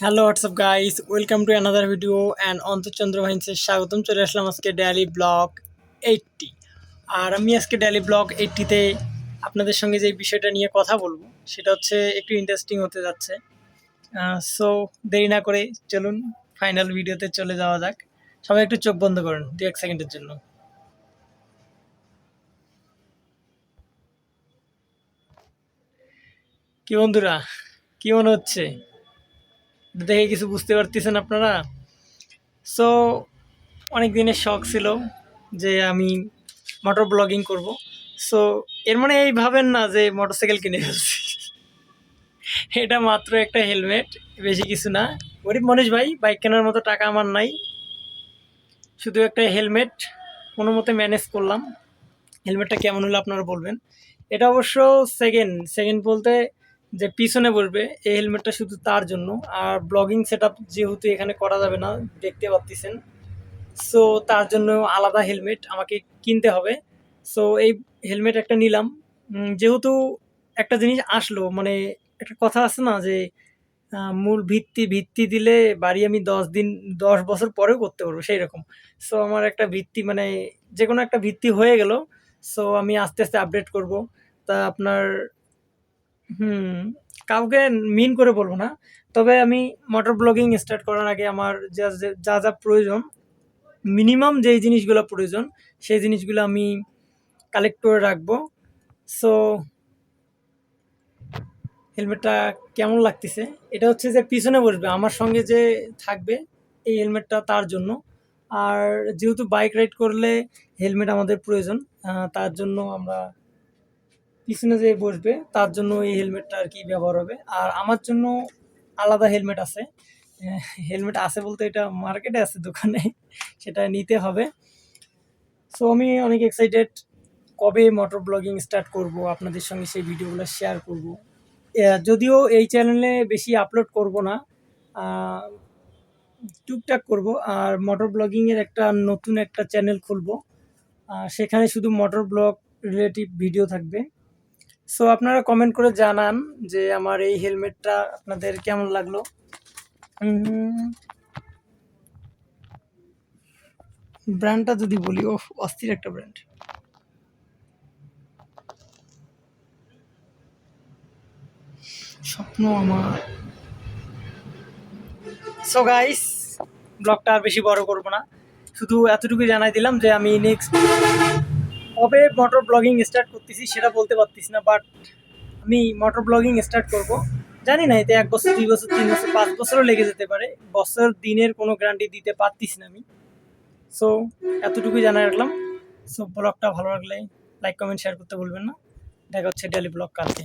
Hello WhatsApp guys, welcome to another video and অন্তর্চন্দ্র ভাইন্সের স্বাগতম। চলে আসলাম আজকে ডেইলি ব্লগ 80। আর আমি আজকে ডেইলি ব্লগ 80তে আপনাদের সঙ্গে যে বিষয়টা নিয়ে কথা বলবো সেটা হচ্ছে একটু ইন্টারেস্টিং হতে যাচ্ছে। সো দেরি না করে চলুন ফাইনাল ভিডিওতে চলে যাওয়া যাক। সবাই একটু চোখ বন্ধ করুন 2-1 সেকেন্ডের জন্য। কি বন্ধুরা, কি মনে হচ্ছে? দেখে কিছু বুঝতে পারতেছেন আপনারা? সো অনেক দিনের শখ ছিল যে আমি মোটর ব্লগিং করব। সো এর মানে এই ভাবেন না যে মোটরসাইকেল কিনে ফেলছি। এটা মাত্র একটা হেলমেট, বেশি কিছু না। গরিব মানুষ ভাই, বাইক কেনার মতো টাকা আমার নাই। শুধু একটা হেলমেট কোনো মতে ম্যানেজ করলাম। হেলমেটটা কেমন হলো আপনারা বলবেন। এটা অবশ্য সেকেন্ড সেকেন্ড বলতে যে পিছনে বসবে এই হেলমেটটা শুধু তার জন্য। আর ব্লগিং সেট আপ যেহেতু এখানে করা যাবে না, দেখতে পাচ্ছেন। সো তার জন্য আলাদা হেলমেট আমাকে কিনতে হবে। সো এই হেলমেট একটা নিলাম। যেহেতু একটা জিনিস আসলো, মানে একটা কথা আছে না যে মূল ভিত্তি ভিত্তি দিলে বাড়ি আমি 10 বছর পরেও করতে পারবো, সেই রকম। সো আমার একটা ভিত্তি, মানে যে কোনো একটা ভিত্তি হয়ে গেল। সো আমি আস্তে আস্তে আপডেট করব। তা আপনার হুম কাউকে মিন করে বলবো না, তবে আমি মোটর ব্লগিং স্টার্ট করার আগে আমার যা যা যা প্রয়োজন, মিনিমাম যেই জিনিসগুলো প্রয়োজন সেই জিনিসগুলো আমি কালেক্ট করে রাখবো। সো হেলমেটটা কেমন লাগতেছে? এটা হচ্ছে যে পিছনে বসবে আমার সঙ্গে যে থাকবে, এই হেলমেটটা তার জন্য। আর যেহেতু বাইক রাইড করলে হেলমেট আমাদের প্রয়োজন, তার জন্য আমরা পিছনে যে বসবে তার জন্য এই হেলমেটটা আর কি ব্যবহার হবে। আর আমার জন্য আলাদা হেলমেট আছে। হেলমেট আছে বলতে এটা মার্কেটে আছে দোকানে, সেটা নিতে হবে। সো আমি অনেক এক্সাইটেড কবে মোটর ব্লগিং স্টার্ট করব, আপনাদের সঙ্গে সেই ভিডিওগুলো শেয়ার করব। যদিও এই চ্যানেলে বেশি আপলোড করব না, আহ, টুকটাক করব। আর মোটর ব্লগিংয়ের একটা নতুন একটা চ্যানেল খুলব, সেখানে শুধু মোটর ব্লগ রিলেটিভ ভিডিও থাকবে। সো আপনারা কমেন্ট করে জানান যে আমার এই হেলমেটটা আপনাদের কেমন লাগলো। ব্র্যান্ডটা যদি বলি, ও অস্থির একটা ব্র্যান্ড। স্বপ্ন আমার। সো গাইস, ব্লগটা আর বেশি বড় করব না, শুধু এতটুকুই জানাই দিলাম যে আমি নেক্সট কবে মোটর ব্লগিং স্টার্ট করতেছি সেটা বলতে পারতেছি না, বাট আমি মোটর ব্লগিং স্টার্ট করব। জানি না এতে 1 বছর, 2 বছর, 3 বছর, 5 বছরও লেগে যেতে পারে। বছর দিনের কোনো গ্যারান্টি দিতে পারতেছি না আমি। সো এতটুকুই জানাই রাখলাম। সো ব্লগটা ভালো লাগলে লাইক কমেন্ট শেয়ার করতে ভুলবেন না। দেখা হচ্ছে ডেইলি ব্লগ কালকে।